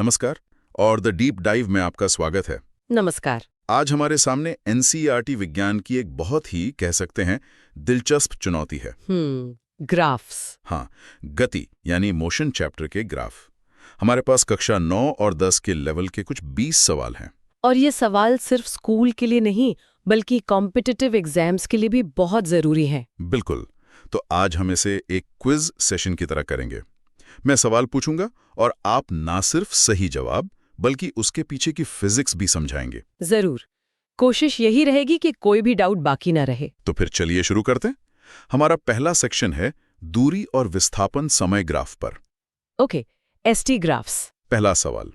नमस्कार और the deep dive में आपका स्वागत है। नमस्कार। आज हमारे सामने एनसीईआरटी विज्ञान की एक बहुत ही कह सकते हैं दिलचस्प चुनौती है। ग्राफ्स। हाँ, गति यानी मोशन चैप्टर के ग्राफ। हमारे पास कक्षा 9 और 10 के लेवल के कुछ 20 सवाल हैं। और ये सवाल सिर्फ स्कूल के लिए नहीं बल्कि कॉम्पिटिटिव एग्जाम्स के लिए भी बहुत जरूरी है। बिल्कुल। तो आज हम इसे एक क्विज सेशन की तरह करेंगे। मैं सवाल पूछूंगा और आप ना सिर्फ सही जवाब बल्कि उसके पीछे की फिजिक्स भी समझाएंगे। जरूर। कोशिश यही रहेगी कि कोई भी डाउट बाकी ना रहे। तो फिर चलिए शुरू करते हैं। हमारा पहला सेक्शन है दूरी और विस्थापन समय ग्राफ पर। Okay, ST graphs. पहला सवाल,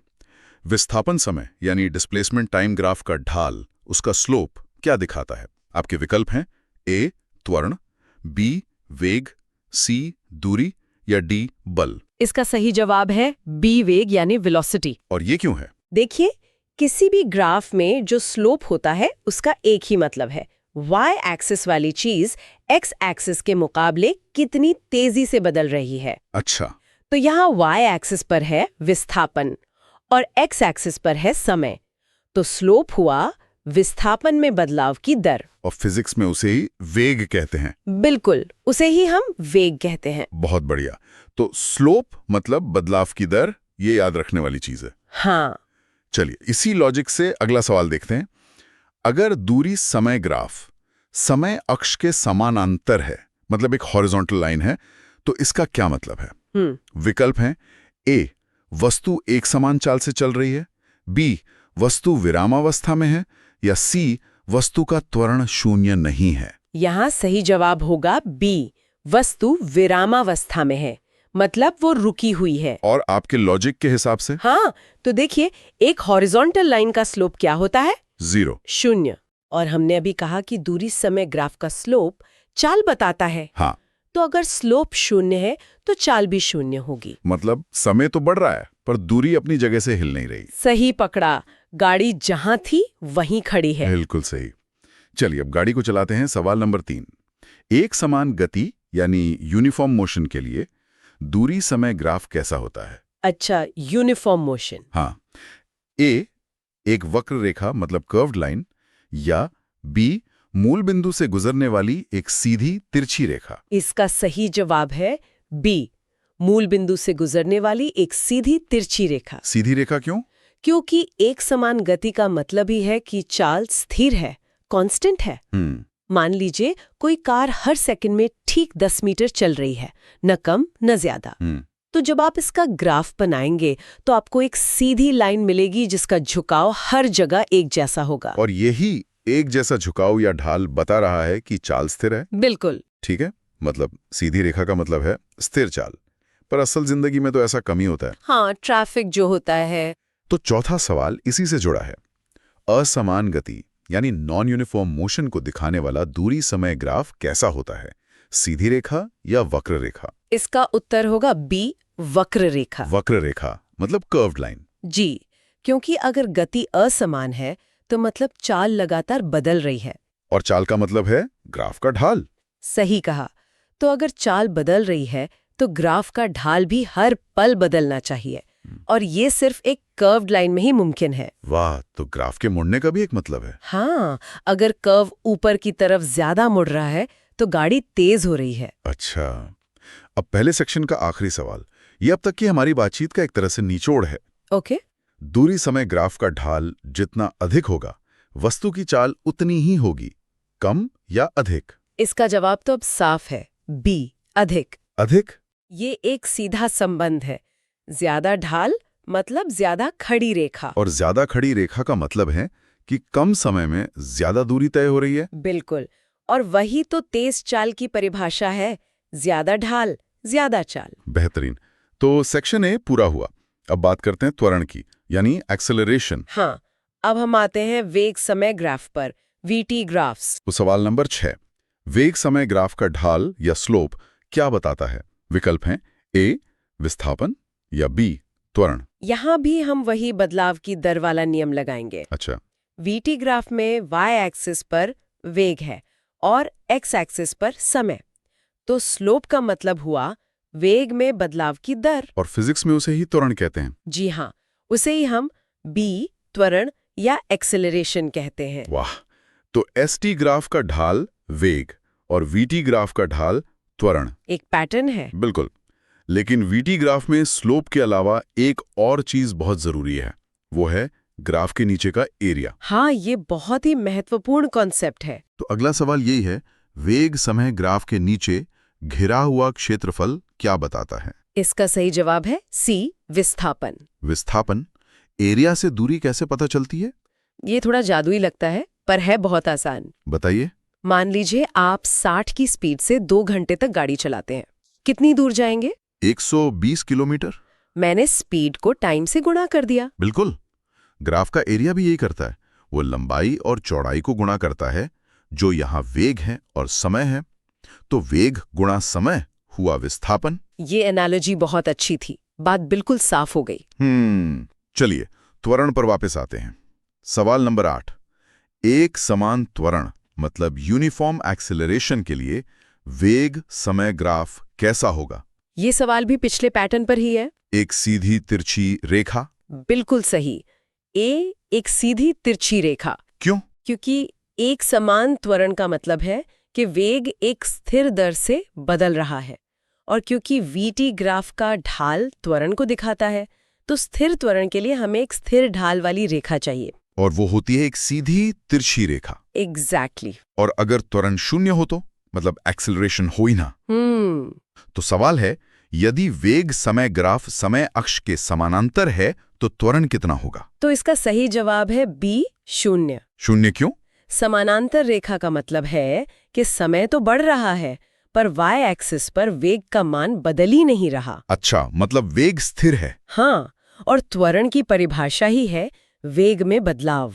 विस्थापन समय यानी डिस्प्लेसमेंट टाइम ग्राफ का ढाल, उसका स्लोप क्या दिखाता है? आपके विकल्प हैं ए त्वरण, बी वेग, सी दूरी या डी बल। इसका सही जवाब है बी वेग यानी वेलोसिटी। और ये क्यों है? देखिए, किसी भी ग्राफ में जो स्लोप होता है उसका एक ही मतलब है, वाई एक्सिस वाली चीज एक्स एक्सिस के मुकाबले कितनी तेजी से बदल रही है। अच्छा। तो यहाँ वाई एक्सिस पर है विस्थापन और एक्स एक्सिस पर है समय। तो स्लोप हुआ विस्थापन में बदलाव की दर। और फिजिक्स में उसे ही वेग कहते हैं। बिल्कुल, उसे ही हम वेग कहते हैं। बहुत बढ़िया। तो स्लोप मतलब बदलाव की दर, ये याद रखने वाली चीज है। हाँ। चलिए इसी लॉजिक से अगला सवाल देखते हैं। अगर दूरी समय ग्राफ समय अक्ष के समानांतर है, मतलब एक हॉरिजॉन्टल लाइन है, तो इसका क्या मतलब है? विकल्प हैं ए वस्तु एक समान चाल से चल रही है, बी वस्तु विरामावस्था में है, या सी वस्तु का त्वरण शून्य नहीं है। यहाँ सही जवाब होगा बी, वस्तु विरामावस्था में है, मतलब वो रुकी हुई है। और आपके लॉजिक के हिसाब से? हाँ, तो देखिए, एक हॉरिजॉन्टल लाइन का स्लोप क्या होता है? 0, शून्य। और हमने अभी कहा कि दूरी समय ग्राफ का स्लोप चाल बताता है। हाँ। तो अगर स्लोप शून्य है तो चाल भी शून्य होगी। मतलब समय तो बढ़ रहा है पर दूरी अपनी जगह से हिल नहीं रही। सही पकड़ा, गाड़ी जहां थी वहीं खड़ी है। बिल्कुल सही। चलिए अब गाड़ी को चलाते हैं। सवाल नंबर 3, एक समान गति यानी यूनिफॉर्म मोशन के लिए दूरी समय ग्राफ कैसा होता है? अच्छा, यूनिफॉर्म मोशन। हाँ, ए एक वक्र रेखा मतलब कर्व्ड लाइन, या बी मूल बिंदु से गुजरने वाली एक सीधी तिरछी रेखा। इसका सही जवाब है बी, मूल बिंदु से गुजरने वाली एक सीधी तिरछी रेखा। सीधी रेखा क्यों? क्योंकि एक समान गति का मतलब ही है कि चाल स्थिर है, कांस्टेंट है। मान लीजिए कोई कार हर सेकंड में ठीक 10 मीटर चल रही है, न कम न ज्यादा। तो जब आप इसका ग्राफ बनाएंगे तो आपको एक सीधी लाइन मिलेगी जिसका झुकाव हर जगह एक जैसा होगा। और यही एक जैसा झुकाव या ढाल बता रहा है कि चाल स्थिर है। बिल्कुल ठीक है, मतलब सीधी रेखा का मतलब है स्थिर चाल, पर असल जिंदगी में तो ऐसा कम ही होता है। हाँ, ट्रैफिक जो होता है। तो चौथा सवाल इसी से जुड़ा है। असमान गति यानी नॉन यूनिफॉर्म मोशन को दिखाने वाला दूरी समय ग्राफ कैसा होता है? सीधी रेखा या वक्र रेखा? इसका उत्तर होगा बी, वक्र रेखा। वक्र रेखा मतलब कर्व्ड लाइन। जी, क्योंकि अगर गति असमान है तो मतलब चाल लगातार बदल रही है। और चाल का मतलब है ग्राफ का ढाल। सही कहा। तो अगर चाल बदल रही है तो ग्राफ का ढाल भी हर पल बदलना चाहिए, और ये सिर्फ एक कर्व्ड लाइन में ही मुमकिन है। वाह, तो ग्राफ के मुड़ने का भी एक मतलब है। हाँ, अगर कर्व ऊपर की तरफ ज्यादा मुड़ रहा है तो गाड़ी तेज हो रही है। अच्छा, अब पहले सेक्शन का आखिरी सवाल, ये अब तक की हमारी बातचीत का एक तरह से निचोड़ है। ओके। दूरी समय ग्राफ का ढाल जितना अधिक होगा, वस्तु की चाल उतनी ही होगी, कम या अधिक? इसका जवाब तो अब साफ है, बी, अधिक। अधिक? ये एक सीधा संबंध है। ज्यादा ढाल मतलब ज्यादा खड़ी रेखा। और ज्यादा खड़ी रेखा का मतलब है कि कम समय में ज्यादा दूरी तय हो रही है। बिल्कुल, और वही तो तेज चाल की परिभाषा है, ज्यादा ढाल ज्यादा चाल। बेहतरीन। तो सेक्शन ए पूरा हुआ। अब बात करते हैं त्वरण की, यानी एक्सेलरेशन। हाँ, अब हम आते हैं वेग समय ग्राफ पर, वीटी ग्राफ्स। तो सवाल नंबर 6, वेग समय ग्राफ का ढाल या स्लोप क्या बताता है? विकल्प हैं ए विस्थापन या बी त्वरण। यहाँ भी हम वही बदलाव की दर वाला नियम लगाएंगे। अच्छा। वीटी ग्राफ में वाई एक्सिस पर वेग है और एक्स एक्सिस पर समय। तो स्लोप का मतलब हुआ वेग में बदलाव की दर। और फिजिक्स में उसे ही त्वरण कहते हैं। जी हाँ, उसे ही हम b त्वरण या एक्सेलरेशन कहते हैं। वाह, तो एसटी ग्राफ का ढाल वेग और वीटी ग्राफ का ढाल त्वरण। एक पैटर्न है। बिल्कुल, लेकिन वीटी ग्राफ में स्लोप के अलावा एक और चीज बहुत जरूरी है, वो है ग्राफ के नीचे का एरिया। हाँ, ये बहुत ही महत्वपूर्ण कॉन्सेप्ट है। तो अगला सवाल यही है, वेग समय ग्राफ के नीचे घिरा हुआ क्षेत्रफल क्या बताता है? इसका सही जवाब है सी, विस्थापन। विस्थापन। एरिया से दूरी कैसे पता चलती है? ये थोड़ा जादुई लगता है, पर है बहुत आसान। बताइए। मान लीजिए आप 60 की स्पीड से 2 घंटे तक गाड़ी चलाते हैं। कितनी दूर जाएंगे? 120 किलोमीटर। मैंने स्पीड को टाइम से गुणा कर दिया। बिल्कुल, ग्राफ का एरिया भी यही करता है, वो लंबाई और चौड़ाई को गुणा करता है, जो यहाँ वेग है और समय है। तो वेग गुणा समय हुआ विस्थापन। ये एनालॉजी बहुत अच्छी थी, बात बिल्कुल साफ हो गई। चलिए त्वरण पर वापस आते हैं। सवाल नंबर 8, एक समान त्वरण मतलब यूनिफॉर्म एक्सेलरेशन के लिए वेग समय ग्राफ कैसा होगा? ये सवाल भी पिछले पैटर्न पर ही है। एक सीधी तिरछी रेखा। बिल्कुल सही। ए एक सीधी तिरछी रेखा। क्यों? क्योंकि एक समान त्वरण का मतलब है कि वेग एक स्थिर दर से बदल रहा है, और क्योंकि वीटी ग्राफ का ढाल त्वरण को दिखाता है, तो स्थिर त्वरण के लिए हमें एक स्थिर ढाल वाली रेखा चाहिए। और वो होती है एक सीधी तिरछी रेखा। एग्जैक्टली। और अगर त्वरण शून्य हो तो मतलब एक्सेलरेशन हो ही ना। तो सवाल है, यदि वेग समय ग्राफ समय अक्ष के समानांतर है तो त्वरण कितना होगा? तो इसका सही जवाब है बी, 0। शून्य क्यों? समानांतर रेखा का मतलब है कि समय तो बढ़ रहा है, पर वाई एक्सिस पर वेग का मान बदल ही नहीं रहा। अच्छा, मतलब वेग स्थिर है। हाँ, और त्वरण की परिभाषा ही है वेग में बदलाव।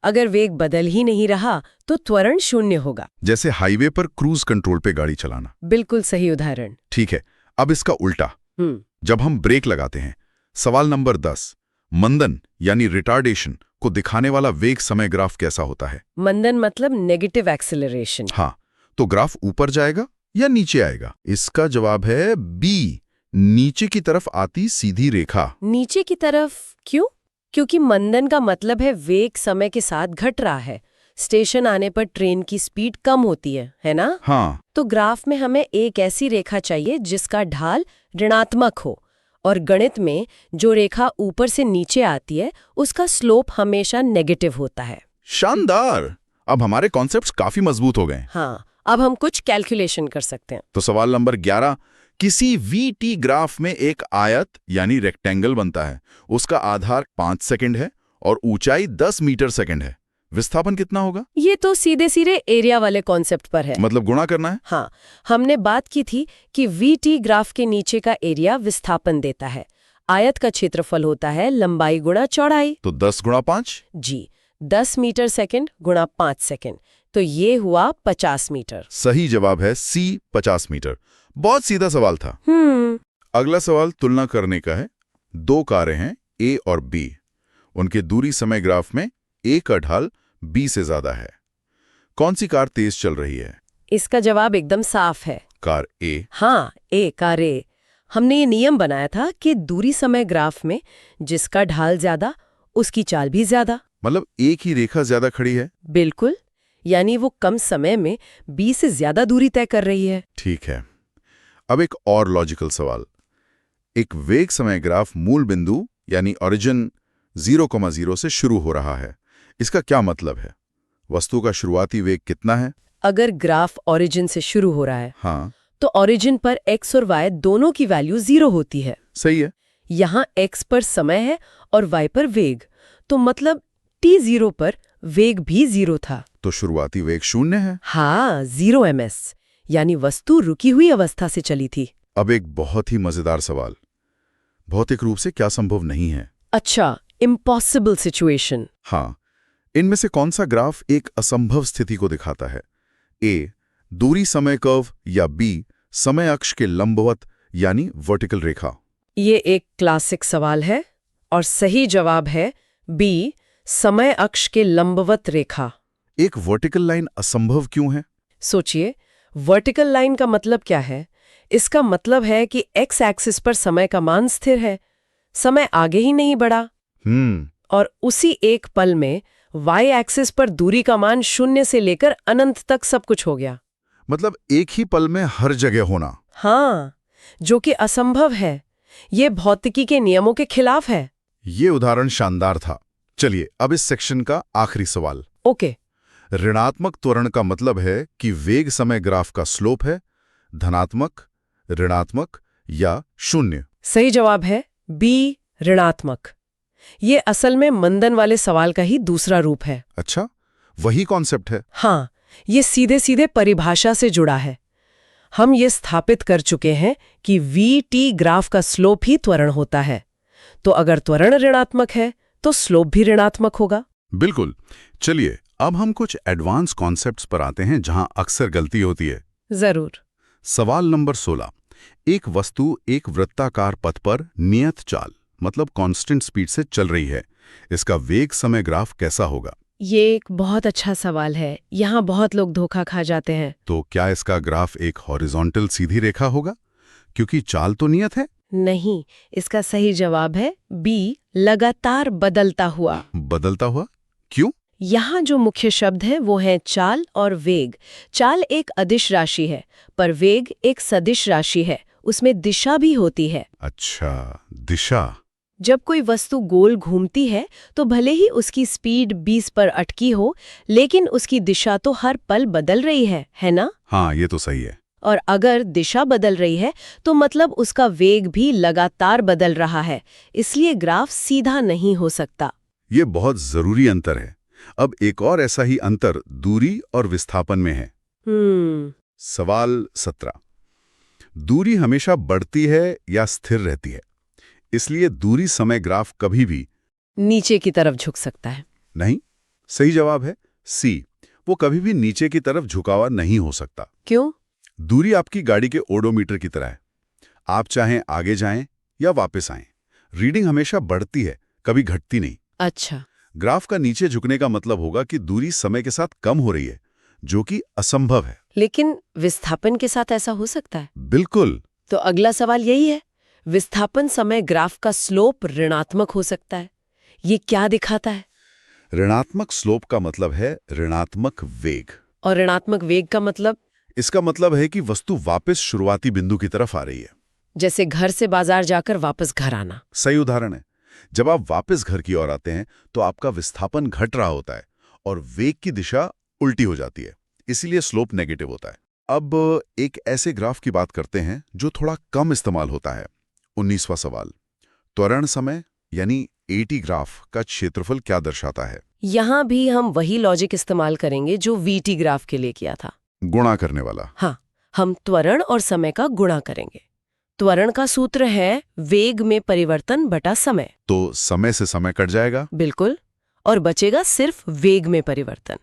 अगर वेग बदल ही नहीं रहा तो त्वरण 0 होगा। जैसे हाईवे पर क्रूज कंट्रोल पे गाड़ी चलाना। बिल्कुल सही उदाहरण। ठीक है, अब इसका उल्टा। जब हम ब्रेक लगाते हैं। सवाल नंबर 10, मंदन यानी रिटार्डेशन को दिखाने वाला वेग समय ग्राफ कैसा होता है? मंदन मतलब नेगेटिव एक्सेलरेशन। हाँ, तो ग्राफ ऊपर जाएगा या नीचे आएगा? इसका जवाब है बी, नीचे की तरफ आती सीधी रेखा। नीचे की तरफ क्यों? क्योंकि मंदन का मतलब है वेग समय के साथ घट रहा है। स्टेशन आने पर ट्रेन की स्पीड कम होती है ना? हाँ। तो ग्राफ में हमें एक ऐसी रेखा चाहिए जिसका ढाल ऋणात्मक हो, और गणित में जो रेखा ऊपर से नीचे आती है उसका स्लोप हमेशा नेगेटिव होता है। शानदार! अब हमारे कॉन्सेप्ट्स काफी मजबूत हो गए। हाँ, अब हम कुछ कैलकुलेशन कर सकते हैं। तो सवाल नंबर 11, किसी वीटी ग्राफ में एक आयत यानी रेक्टेंगल बनता है। उसका आधार 5 सेकंड है और ऊंचाई 10 मीटर सेकंड है। विस्थापन कितना होगा? ये तो सीधे सीधे एरिया वाले कॉन्सेप्ट पर है। मतलब गुणा करना है? हाँ, हमने बात की थी कि वीटी ग्राफ के नीचे का एरिया विस्थापन देता है। आयत का क्षेत्रफल होता है लंबाई गुणा चौड़ाई। तो 10 गुणा 5? जी, 10 मीटर सेकंड गुणा 5 सेकंड, तो ये हुआ 50 मीटर। सही जवाब है सी, 50 मीटर। बहुत सीधा सवाल था। अगला सवाल तुलना करने का है। 2 कारें हैं, ए और बी। उनके दूरी समय ग्राफ में ए का ढाल बी से ज्यादा है। कौन सी कार तेज चल रही है? इसका जवाब एकदम साफ है, कार ए। हाँ, ए, कार ए। हमने ये नियम बनाया था कि दूरी समय ग्राफ में जिसका ढाल ज्यादा उसकी चाल भी ज्यादा। मतलब एक ही रेखा ज्यादा खड़ी है? बिल्कुल, यानी वो कम समय में बी से ज्यादा दूरी तय कर रही है। ठीक है। अब एक और लॉजिकल सवाल। एक वेग समय ग्राफ मूल बिंदु यानी ओरिजिन 0,0 से शुरू हो रहा है। इसका क्या मतलब है? वस्तु का शुरुआती वेग कितना है? अगर ग्राफ ओरिजिन से शुरू हो रहा है, हाँ, तो ओरिजिन पर x और y दोनों की वैल्यू 0 होती है। सही है। यहाँ x पर समय है और y पर वेग, तो मतलब t0 पर वेग भी 0 था। तो शुरुआती वेग 0 है। हाँ, 0 ms, यानी वस्तु रुकी हुई अवस्था से चली थी। अब एक बहुत ही मजेदार सवाल। भौतिक रूप से क्या संभव नहीं है? अच्छा, इम्पॉसिबल सिचुएशन। हाँ, इनमें से कौन सा ग्राफ एक असंभव स्थिति को दिखाता है? ए, दूरी समय कर्व, या बी, समय अक्ष के लंबवत यानी वर्टिकल रेखा? ये एक क्लासिक सवाल है और सही जवाब है बी, समय अक्ष के लंबवत रेखा। एक वर्टिकल लाइन असंभव क्यों है? सोचिए, वर्टिकल लाइन का मतलब क्या है? इसका मतलब है कि एक्स एक्सिस पर समय का मान स्थिर है, समय आगे ही नहीं बढ़ा। और उसी एक पल में वाई एक्सिस पर दूरी का मान 0 से लेकर अनंत तक सब कुछ हो गया। मतलब एक ही पल में हर जगह होना। हाँ, जो कि असंभव है। ये भौतिकी के नियमों के खिलाफ है। ये उदाहरण शानदार था। चलिए अब इस सेक्शन का आखिरी सवाल। ओके। ऋणात्मक त्वरण का मतलब है कि वेग समय ग्राफ का स्लोप है धनात्मक, ऋणात्मक या 0। सही जवाब है बी, ऋणात्मक। ये असल में मंदन वाले सवाल का ही दूसरा रूप है। अच्छा, वही कॉन्सेप्ट है। हाँ, ये सीधे सीधे परिभाषा से जुड़ा है। हम ये स्थापित कर चुके हैं कि वी.टी. ग्राफ का स्लोप ही त्वरण होता है। तो अगर त्वरण ऋणात्मक है तो स्लोप भी ऋणात्मक होगा। बिल्कुल। चलिए अब हम कुछ एडवांस कॉन्सेप्ट्स पर आते हैं जहां अक्सर गलती होती है। जरूर। सवाल नंबर 16। एक वस्तु एक वृत्ताकार पथ पर नियत चाल मतलब कांस्टेंट स्पीड से चल रही है। इसका वेग समय ग्राफ कैसा होगा? ये एक बहुत अच्छा सवाल है। यहाँ बहुत लोग धोखा खा जाते हैं। तो क्या इसका ग्राफ एक हॉरिजॉन्टल सीधी रेखा होगा क्योंकि चाल तो नियत है? नहीं, इसका सही जवाब है बी, लगातार बदलता हुआ। बदलता हुआ क्यों? यहाँ जो मुख्य शब्द है वो है चाल और वेग। चाल एक अदिश राशि है पर वेग एक सदिश राशि है। उसमें दिशा भी होती है। अच्छा, दिशा। जब कोई वस्तु गोल घूमती है तो भले ही उसकी स्पीड 20 पर अटकी हो, लेकिन उसकी दिशा तो हर पल बदल रही है ना? हाँ, ये तो सही है। और अगर दिशा बदल रही है तो मतलब उसका वेग भी लगातार बदल रहा है। इसलिए ग्राफ सीधा नहीं हो सकता। ये बहुत जरूरी अंतर है। अब एक और ऐसा ही अंतर दूरी और विस्थापन में है। सवाल 17। दूरी हमेशा बढ़ती है या स्थिर रहती है? इसलिए दूरी समय ग्राफ कभी भी नीचे की तरफ झुक सकता है। नहीं। सही जवाब है सी, वो कभी भी नीचे की तरफ झुका हुआ नहीं हो सकता। क्यों? दूरी आपकी गाड़ी के ओडोमीटर की तरह है। आप चाहें आगे जाएं या वापस आएं, रीडिंग हमेशा बढ़ती है, कभी घटती नहीं। अच्छा। ग्राफ का नीचे झुकने का मतलब होगा कि दूरी समय के साथ कम हो रही है, जो कि असंभव है। लेकिन विस्थापन के साथ ऐसा हो सकता है? बिल्कुल। तो अगला सवाल यही है, विस्थापन समय ग्राफ का स्लोप ऋणात्मक हो सकता है। ये क्या दिखाता है? ऋणात्मक स्लोप का मतलब है ऋणात्मक वेग। और ऋणात्मक वेग का मतलब? इसका मतलब है कि वस्तु वापस शुरुआती बिंदु की तरफ आ रही है। जैसे घर से बाजार जाकर वापस घर आना। सही उदाहरण है। जब आप वापस घर की ओर आते हैं तो आपका विस्थापन घट रहा होता है और वेग की दिशा उल्टी हो जाती है, इसीलिए स्लोप नेगेटिव होता है। अब एक ऐसे ग्राफ की बात करते हैं जो थोड़ा कम इस्तेमाल होता है। 19वां सवाल। त्वरण समय यानी एटी ग्राफ का क्षेत्रफल क्या दर्शाता है? यहाँ भी हम वही लॉजिक इस्तेमाल करेंगे जो वीटी ग्राफ के लिए किया था। गुणा करने वाला। हाँ, हम त्वरण और समय का गुणा करेंगे। त्वरण का सूत्र है वेग में परिवर्तन बटा समय। तो समय से समय कट जाएगा। बिल्कुल, और बचेगा सिर्फ वेग में परिवर्तन।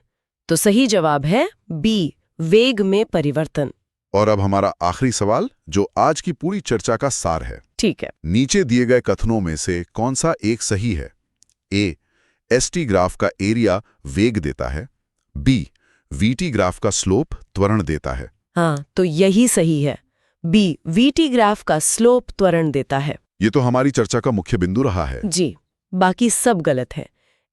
तो सही जवाब है बी, वेग में परिवर्तन। और अब हमारा आखिरी सवाल जो आज की पूरी चर्चा का सार है। ठीक है। नीचे दिए गए कथनों में से कौन सा एक सही है? ए, एसटी ग्राफ का एरिया वेग देता है। बी, वीटी ग्राफ का स्लोप त्वरण देता है। हाँ, तो यही सही है। बी, वीटी ग्राफ का स्लोप त्वरण देता है। ये तो हमारी चर्चा का मुख्य बिंदु रहा है। जी, बाकी सब गलत है।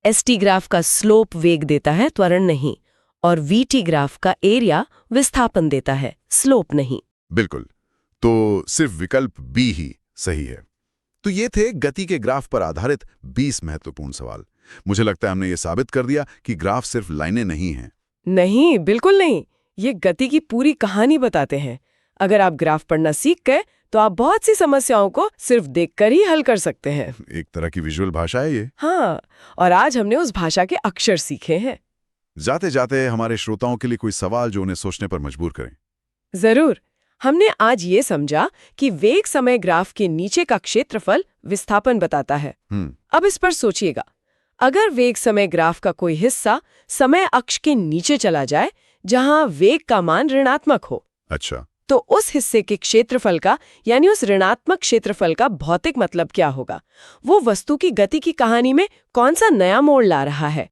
एसटी ग्राफ का स्लोप वेग देता है, त्वरण नहीं। और वीटी ग्राफ का एरिया विस्थापन देता है, स्लोप नहीं। बिल्कुल। तो सिर्फ विकल्प बी ही सही है। तो ये थे गति के ग्राफ पर आधारित 20 महत्वपूर्ण सवाल। मुझे लगता है हमने ये साबित कर दिया कि ग्राफ सिर्फ लाइनें नहीं हैं। नहीं, बिल्कुल नहीं। ये गति की पूरी कहानी बताते हैं। अगर आप ग्राफ पढ़ना सीख गए तो आप बहुत सी समस्याओं को सिर्फ देखकर ही हल कर सकते हैं। एक तरह की विजुअल भाषा है ये। हाँ, और आज हमने उस भाषा के अक्षर सीखे हैं। जाते जाते हमारे श्रोताओं के लिए कोई सवाल जो उन्हें सोचने पर मजबूर करें। जरूर। हमने आज ये समझा कि वेग समय ग्राफ के नीचे का क्षेत्रफल विस्थापन बताता है। अब इस पर सोचिएगा, अगर वेग समय ग्राफ का कोई हिस्सा समय अक्ष के नीचे चला जाए जहां वेग का मान ऋणात्मक हो, अच्छा, तो उस हिस्से के क्षेत्रफल का यानी उस ऋणात्मक क्षेत्रफल का भौतिक मतलब क्या होगा? वो वस्तु की गति की कहानी में कौन सा नया मोड़ ला रहा है?